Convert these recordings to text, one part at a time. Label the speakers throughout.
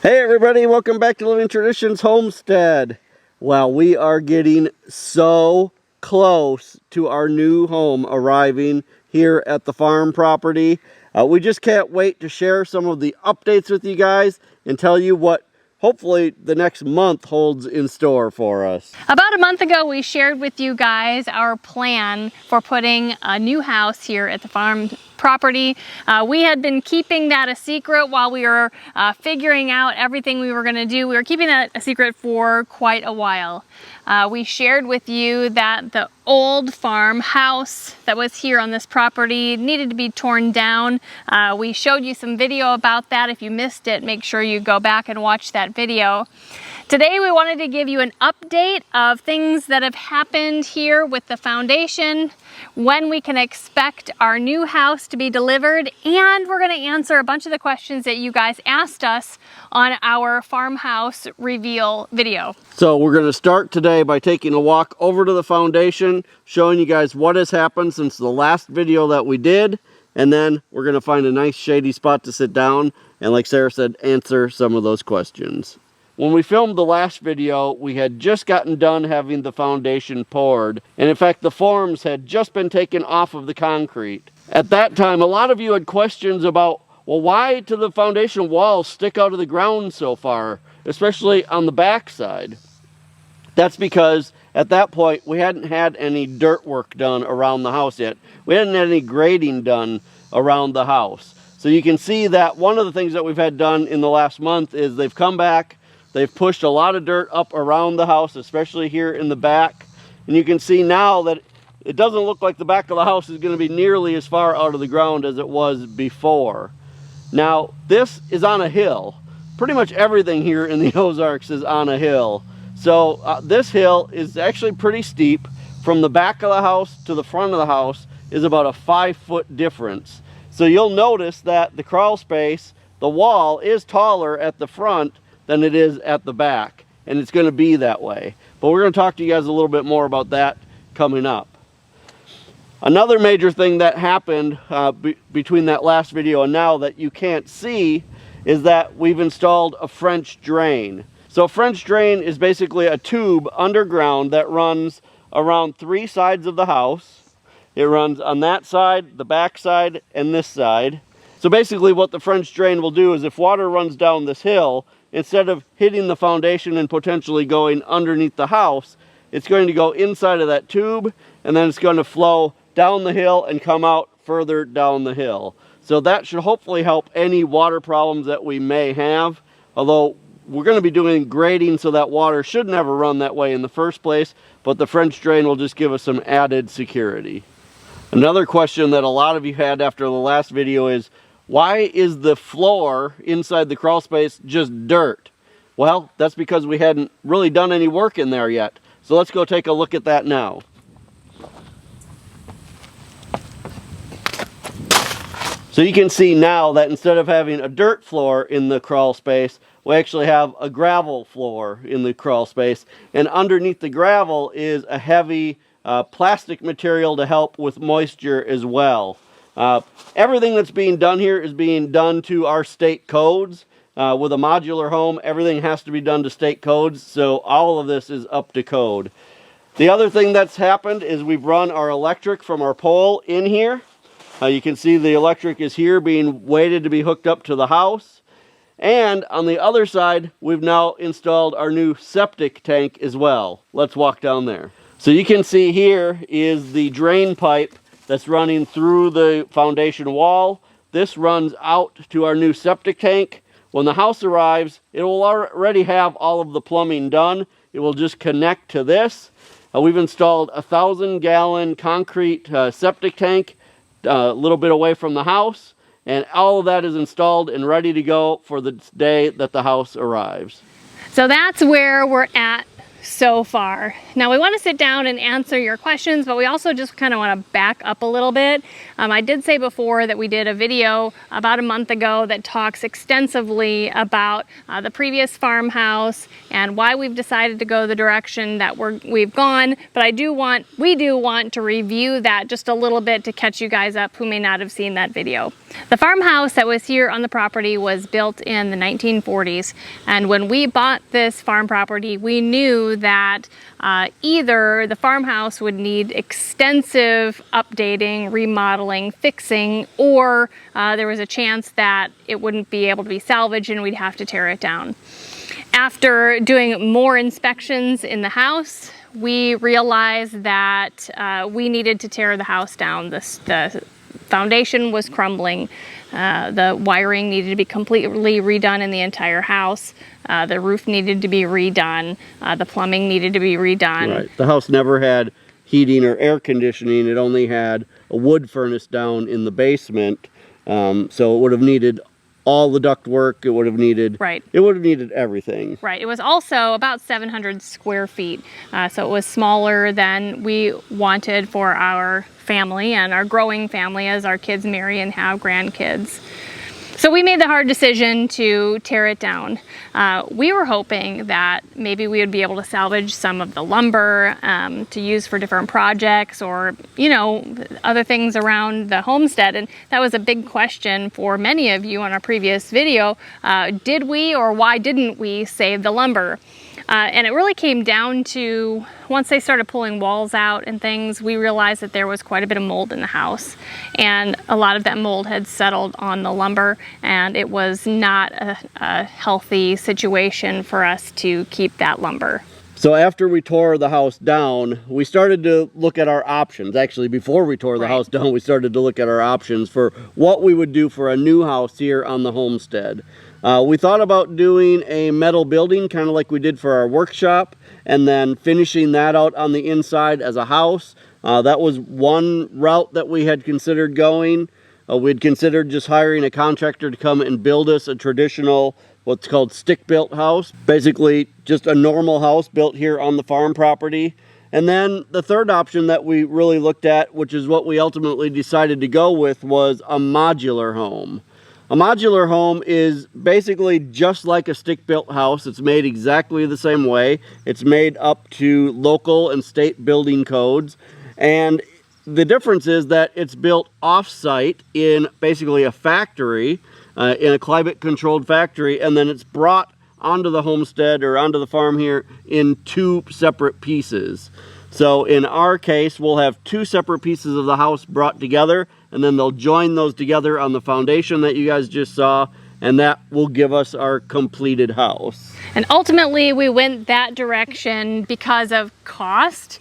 Speaker 1: Hey everybody, welcome back to Living Traditions Homestead. Well, we are getting so close to our new home arriving here at the farm property. We just can't wait to share some of the updates with you guys and tell you what hopefully the next month holds in store for us.
Speaker 2: About a month ago, we shared with you guys our plan for putting a new house here at the farm property. We had been keeping that a secret while we were figuring out everything we were going to do. We were keeping that a secret for quite a while. We shared with you that the old farmhouse that was here on this property needed to be torn down. We showed you some video about that. If you missed it, make sure you go back and watch that video. Today we wanted to give you an update of things that have happened here with the foundation, when we can expect our new house to be delivered, and we're going to answer a bunch of the questions that you guys asked us on our farmhouse reveal video.
Speaker 1: So we're going to start today by taking a walk over to the foundation, showing you guys what has happened since the last video that we did, and then we're going to find a nice shady spot to sit down and, like Sarah said, answer some of those questions. When we filmed the last video, we had just gotten done having the foundation poured, and in fact the forms had just been taken off of the concrete. At that time, a lot of you had questions about, well, why do the foundation walls stick out of the ground so far, especially on the back side? That's because at that point we hadn't had any dirt work done around the house yet. We hadn't had any grading done around the house. So you can see that one of the things that we've had done in the last month is they've come back, they've pushed a lot of dirt up around the house, especially here in the back. And you can see now that it doesn't look like the back of the house is going to be nearly as far out of the ground as it was before. Now, this is on a hill. Pretty much everything here in the Ozarks is on a hill. So this hill is actually pretty steep. From the back of the house to the front of the house is about a 5-foot difference. So you'll notice that the crawl space, the wall, is taller at the front than it is at the back, and it's going to be that way. But we're going to talk to you guys a little bit more about that coming up. Another major thing that happened between that last video and now that you can't see is that we've installed a French drain. So a French drain is basically a tube underground that runs around 3 sides of the house. It runs on that side, the back side, and this side. So basically what the French drain will do is if water runs down this hill, instead of hitting the foundation and potentially going underneath the house, it's going to go inside of that tube, and then it's going to flow down the hill and come out further down the hill. So that should hopefully help any water problems that we may have, although we're going to be doing grading so that water should never run that way in the first place, but the French drain will just give us some added security. Another question that a lot of you had after the last video is, why is the floor inside the crawl space just dirt? Well, that's because we hadn't really done any work in there yet. So let's go take a look at that now. So you can see now that instead of having a dirt floor in the crawl space, we actually have a gravel floor in the crawl space. And underneath the gravel is a heavy plastic material to help with moisture as well. Everything that's being done here is being done to our state codes. With a modular home, everything has to be done to state codes, so all of this is up to code. The other thing that's happened is we've run our electric from our pole in here. You can see the electric is here being waited to be hooked up to the house. And on the other side, we've now installed our new septic tank as well. Let's walk down there. So you can see here is the drain pipe that's running through the foundation wall. This runs out to our new septic tank. When the house arrives, it will already have all of the plumbing done. It will just connect to this. We've installed a 1,000-gallon concrete septic tank a little bit away from the house, and all of that is installed and ready to go for the day that the house arrives.
Speaker 2: So that's where we're at so far. Now we want to sit down and answer your questions, but we also just kind of want to back up a little bit. I did say before that we did a video about a month ago that talks extensively about the previous farmhouse and why we've decided to go the direction that we've gone, but we do want to review that just a little bit to catch you guys up who may not have seen that video. The farmhouse that was here on the property was built in the 1940s, and when we bought this farm property, we knew that either the farmhouse would need extensive updating, remodeling, fixing, or there was a chance that it wouldn't be able to be salvaged and we'd have to tear it down. After doing more inspections in the house, we realized that we needed to tear the house down. The foundation was crumbling. The wiring needed to be completely redone in the entire house. The roof needed to be redone. The plumbing needed to be redone.
Speaker 1: Right. The house never had heating or air conditioning. It only had a wood furnace down in the basement. So it would have needed all the duct work. It would have needed,
Speaker 2: right.
Speaker 1: It would have needed everything.
Speaker 2: Right. It was also about 700 square feet. So it was smaller than we wanted for our family and our growing family as our kids marry and have grandkids. So we made the hard decision to tear it down. We were hoping that maybe we would be able to salvage some of the lumber to use for different projects or, you know, other things around the homestead. And that was a big question for many of you on our previous video. Did we or why didn't we save the lumber? And it really came down to, once they started pulling walls out and things, we realized that there was quite a bit of mold in the house. And a lot of that mold had settled on the lumber, and it was not a healthy situation for us to keep that lumber.
Speaker 1: So after we tore the house down, we started to look at our options. Actually, before we tore the house down, we started to look at our options for what we would do for a new house here on the homestead. We thought about doing a metal building, kind of like we did for our workshop, and then finishing that out on the inside as a house. That was one route that we had considered going. We'd considered just hiring a contractor to come and build us a traditional, what's called stick-built house. Basically, just a normal house built here on the farm property. And then the third option that we really looked at, which is what we ultimately decided to go with, was a modular home. A modular home is basically just like a stick-built house. It's made exactly the same way. It's made up to local and state building codes. And the difference is that it's built off-site in basically a factory, in a climate-controlled factory, and then it's brought onto the homestead or onto the farm here in two separate pieces. So in our case, we'll have two separate pieces of the house brought together, and then they'll join those together on the foundation that you guys just saw, and that will give us our completed house.
Speaker 2: And ultimately, we went that direction because of cost.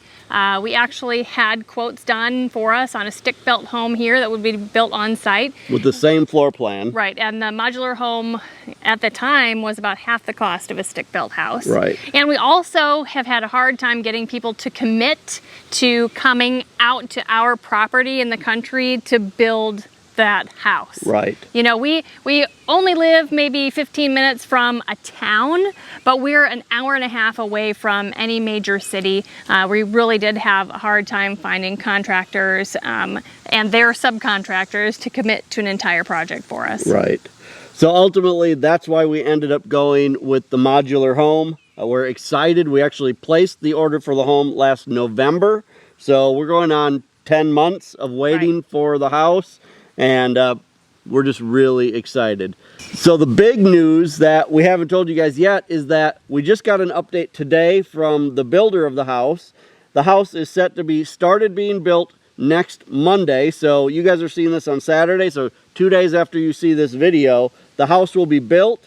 Speaker 2: We actually had quotes done for us on a stick-built home here that would be built on site.
Speaker 1: With the same floor plan.
Speaker 2: Right, and the modular home at the time was about half the cost of a stick-built house.
Speaker 1: Right.
Speaker 2: And we also have had a hard time getting people to commit to coming out to our property in the country to build that house.
Speaker 1: Right.
Speaker 2: You know, we only live maybe 15 minutes from a town, but we're an hour and a half away from any major city. We really did have a hard time finding contractors and their subcontractors to commit to an entire project for us.
Speaker 1: Right. So ultimately, that's why we ended up going with the modular home. We're excited. We actually placed the order for the home last November. So we're going on 10 months of waiting for the house. And we're just really excited. So the big news that we haven't told you guys yet is that we just got an update today from the builder of the house. The house is set to be started being built next Monday. So you guys are seeing this on Saturday. So 2 days after you see this video, the house will be built.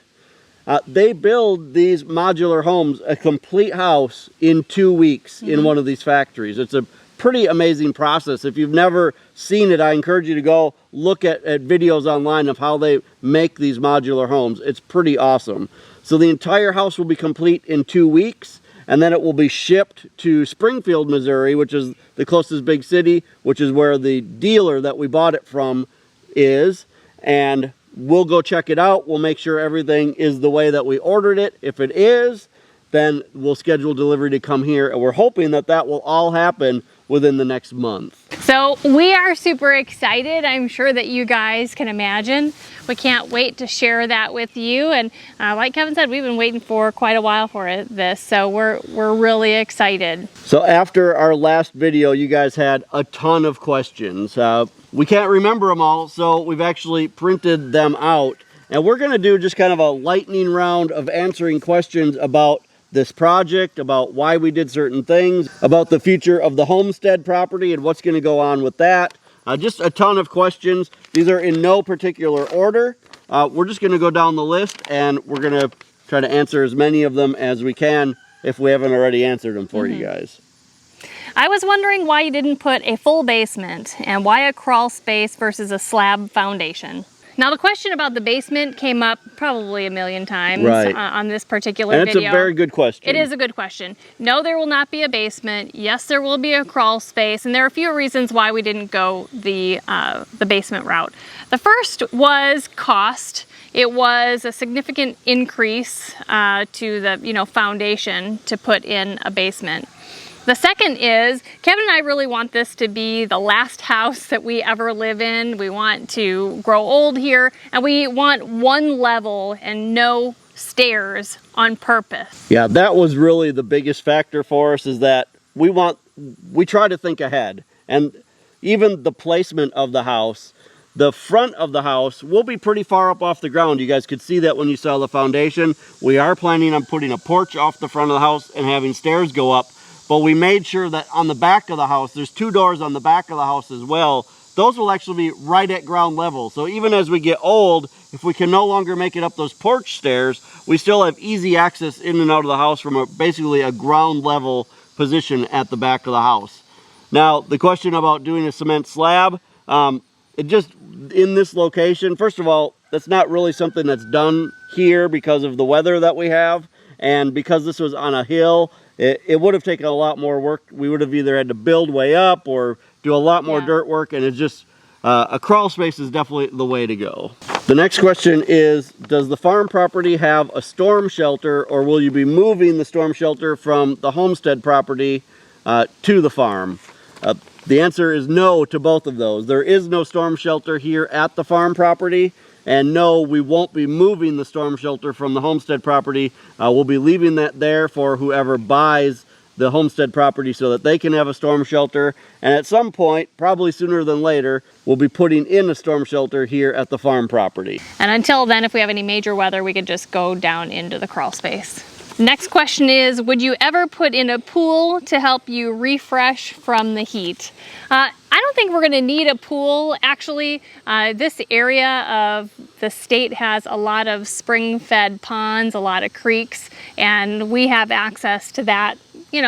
Speaker 1: They build these modular homes, a complete house, in 2 weeks in one of these factories. It's a pretty amazing process. If you've never seen it, I encourage you to go look at videos online of how they make these modular homes. It's pretty awesome. So the entire house will be complete in 2 weeks, and then it will be shipped to Springfield, Missouri, which is the closest big city, which is where the dealer that we bought it from is. And we'll go check it out. We'll make sure everything is the way that we ordered it. If it is, then we'll schedule delivery to come here, and we're hoping that that will all happen within the next month.
Speaker 2: So we are super excited. I'm sure that you guys can imagine. We can't wait to share that with you. And like Kevin said, we've been waiting for quite a while for this, so we're really excited.
Speaker 1: So after our last video, you guys had a ton of questions. We can't remember them all, so we've actually printed them out. And we're gonna do just kind of a lightning round of answering questions about this project, about why we did certain things, about the future of the homestead property and what's going to go on with that. Just a ton of questions. These are in no particular order. We're just going to go down the list, and we're going to try to answer as many of them as we can if we haven't already answered them for you guys.
Speaker 2: I was wondering why you didn't put a full basement and why a crawl space versus a slab foundation. Now the question about the basement came up probably a million times on this particular video.
Speaker 1: And it's a very good question.
Speaker 2: It is a good question. No, there will not be a basement. Yes, there will be a crawl space, and there are a few reasons why we didn't go the basement route. The first was cost. It was a significant increase to the foundation to put in a basement. The second is, Kevin and I really want this to be the last house that we ever live in. We want to grow old here, and we want one level and no stairs on purpose.
Speaker 1: Yeah, that was really the biggest factor for us, is that we try to think ahead. And even the placement of the house, the front of the house will be pretty far up off the ground. You guys could see that when you saw the foundation. We are planning on putting a porch off the front of the house and having stairs go up. But we made sure that on the back of the house, there's 2 doors on the back of the house as well. Those will actually be right at ground level. So even as we get old, if we can no longer make it up those porch stairs, we still have easy access in and out of the house from basically a ground level position at the back of the house. Now, the question about doing a cement slab, it just, in this location, first of all, that's not really something that's done here because of the weather that we have. And because this was on a hill, it would have taken a lot more work. We would have either had to build way up or do a lot more dirt work, and it's just, a crawl space is definitely the way to go. The next question is, does the farm property have a storm shelter, or will you be moving the storm shelter from the homestead property to the farm? The answer is no to both of those. There is no storm shelter here at the farm property. And no, we won't be moving the storm shelter from the homestead property. We'll be leaving that there for whoever buys the homestead property so that they can have a storm shelter. And at some point, probably sooner than later, we'll be putting in a storm shelter here at the farm property.
Speaker 2: And until then, if we have any major weather, we could just go down into the crawl space. Next question is, would you ever put in a pool to help you refresh from the heat? I don't think we're going to need a pool. Actually, this area of the state has a lot of spring-fed ponds, a lot of creeks, and we have access to that,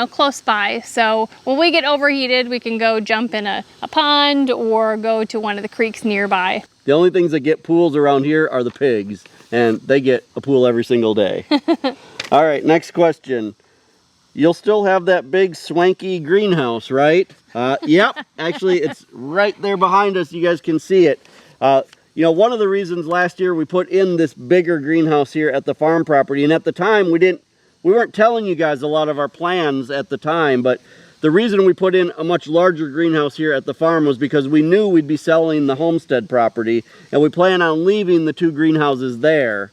Speaker 2: close by. So when we get overheated, we can go jump in a pond or go to one of the creeks nearby.
Speaker 1: The only things that get pools around here are the pigs, and they get a pool every single day. All right, next question. You'll still have that big swanky greenhouse, right? Yep, actually it's right there behind us. You guys can see it. One of the reasons last year we put in this bigger greenhouse here at the farm property, and at the time we weren't telling you guys a lot of our plans at the time, but the reason we put in a much larger greenhouse here at the farm was because we knew we'd be selling the homestead property, and we plan on leaving the 2 greenhouses there.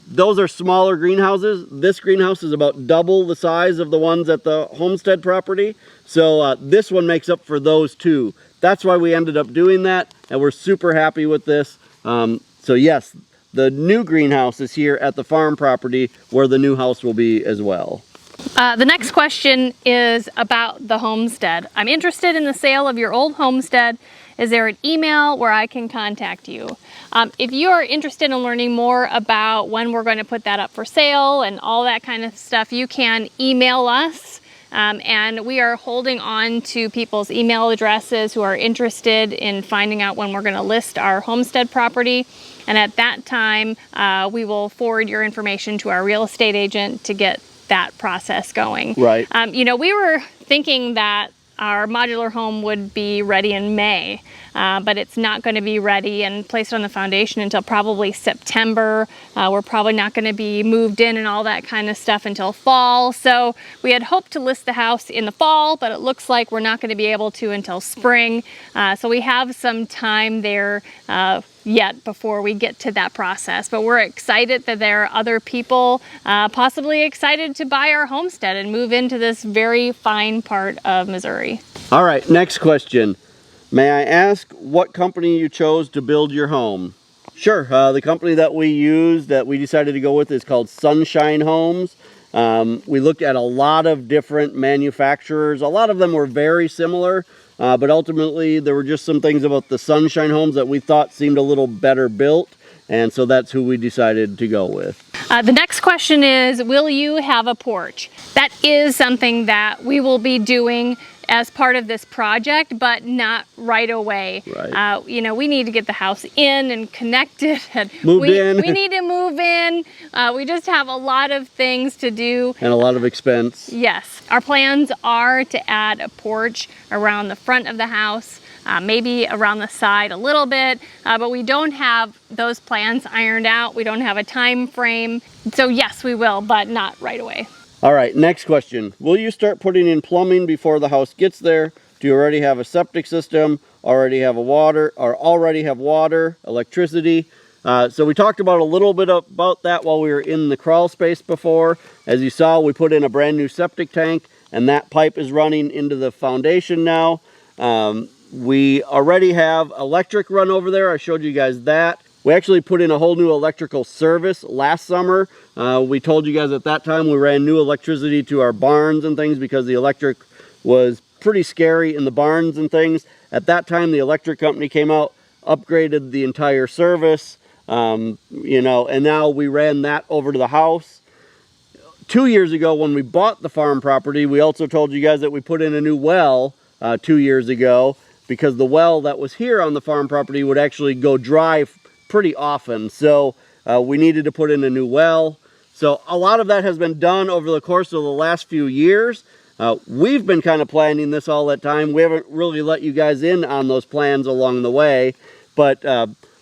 Speaker 1: Those are smaller greenhouses. This greenhouse is about double the size of the ones at the homestead property. So this one makes up for those 2. That's why we ended up doing that, and we're super happy with this. So yes, the new greenhouse is here at the farm property where the new house will be as well.
Speaker 2: The next question is about the homestead. I'm interested in the sale of your old homestead. Is there an email where I can contact you? If you are interested in learning more about when we're going to put that up for sale and all that kind of stuff, you can email us. And we are holding on to people's email addresses who are interested in finding out when we're going to list our homestead property. And at that time, we will forward your information to our real estate agent to get that process going.
Speaker 1: Right.
Speaker 2: We were thinking that our modular home would be ready in May, but it's not going to be ready and placed on the foundation until probably September. We're probably not going to be moved in and all that kind of stuff until fall. So we had hoped to list the house in the fall, but it looks like we're not going to be able to until spring. So we have some time there yet before we get to that process, but we're excited that there are other people possibly excited to buy our homestead and move into this very fine part of Missouri.
Speaker 1: All right, next question. May I ask what company you chose to build your home? Sure, the company that we used, that we decided to go with, is called Sunshine Homes. We looked at a lot of different manufacturers. A lot of them were very similar, but ultimately there were just some things about the Sunshine Homes that we thought seemed a little better built, and so that's who we decided to go with.
Speaker 2: The next question is, will you have a porch? That is something that we will be doing as part of this project, but not right away.
Speaker 1: Right.
Speaker 2: You know, we need to get the house in and connected. And
Speaker 1: Moved in.
Speaker 2: We need to move in. We just have a lot of things to do.
Speaker 1: And a lot of expense.
Speaker 2: Yes. Our plans are to add a porch around the front of the house, maybe around the side a little bit, but we don't have those plans ironed out. We don't have a time frame. So yes, we will, but not right away.
Speaker 1: All right, next question. Will you start putting in plumbing before the house gets there? Do you already have a septic system? Already have water, electricity? So we talked about a little bit about that while we were in the crawl space before. As you saw, we put in a brand new septic tank, and that pipe is running into the foundation now. We already have electric run over there. I showed you guys that. We actually put in a whole new electrical service last summer. We told you guys at that time we ran new electricity to our barns and things because the electric was pretty scary in the barns and things. At that time, the electric company came out, upgraded the entire service, you know, and now we ran that over to the house. 2 years ago when we bought the farm property, we also told you guys that we put in a new well 2 years ago, because the well that was here on the farm property would actually go dry pretty often. So we needed to put in a new well. So a lot of that has been done over the course of the last few years. We've been kind of planning this all that time. We haven't really let you guys in on those plans along the way. But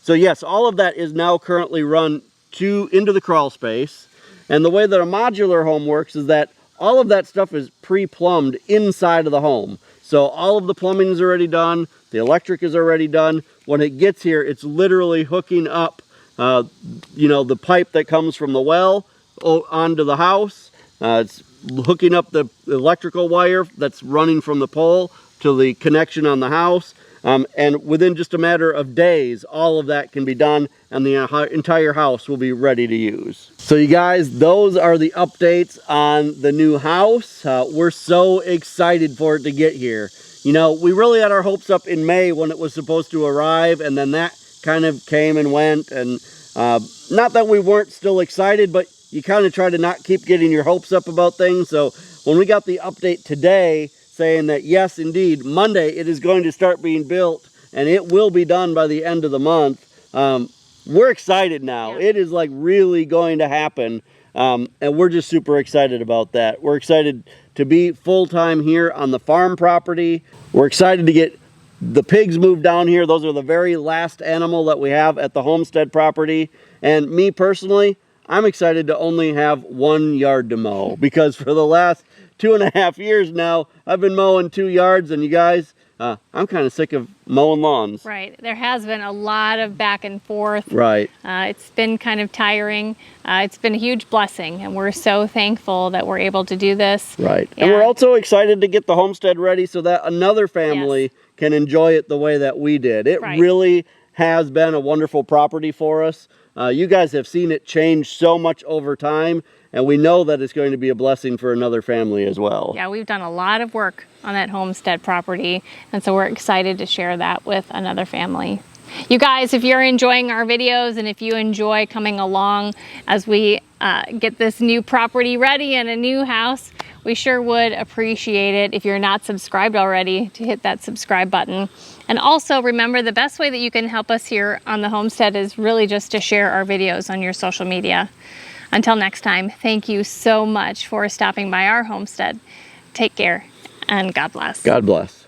Speaker 1: so yes, all of that is now currently run into the crawl space. And the way that a modular home works is that all of that stuff is pre-plumbed inside of the home. So all of the plumbing is already done. The electric is already done. When it gets here, it's literally hooking up, you know, the pipe that comes from the well onto the house. It's hooking up the electrical wire that's running from the pole to the connection on the house. And within just a matter of days, all of that can be done and the entire house will be ready to use. So you guys, those are the updates on the new house. We're so excited for it to get here. You know, we really had our hopes up in May when it was supposed to arrive, and then that kind of came and went. And not that we weren't still excited, but you kind of try to not keep getting your hopes up about things. So when we got the update today saying that yes, indeed, Monday it is going to start being built and it will be done by the end of the month, we're excited now. Yeah. It is like really going to happen, and we're just super excited about that. We're excited to be full-time here on the farm property. We're excited to get the pigs moved down here. Those are the very last animal that we have at the homestead property. And me personally, I'm excited to only have 1 yard to mow, because for the last 2.5 years now, I've been mowing 2 yards, and you guys, I'm kind of sick of mowing lawns.
Speaker 2: Right. There has been a lot of back and forth.
Speaker 1: Right.
Speaker 2: It's been kind of tiring. It's been a huge blessing, and we're so thankful that we're able to do this.
Speaker 1: Right. And we're also excited to get the homestead ready so that another family can enjoy it the way that we did. It really has been a wonderful property for us. You guys have seen it change so much over time, and we know that it's going to be a blessing for another family as well. Yeah,
Speaker 2: we've done a lot of work on that homestead property, and so we're excited to share that with another family. You guys, if you're enjoying our videos and if you enjoy coming along as we get this new property ready and a new house, we sure would appreciate it if you're not subscribed already to hit that subscribe button. And also remember, the best way that you can help us here on the homestead is really just to share our videos on your social media. Until next time, thank you so much for stopping by our homestead. Take care. and God bless.
Speaker 1: God bless.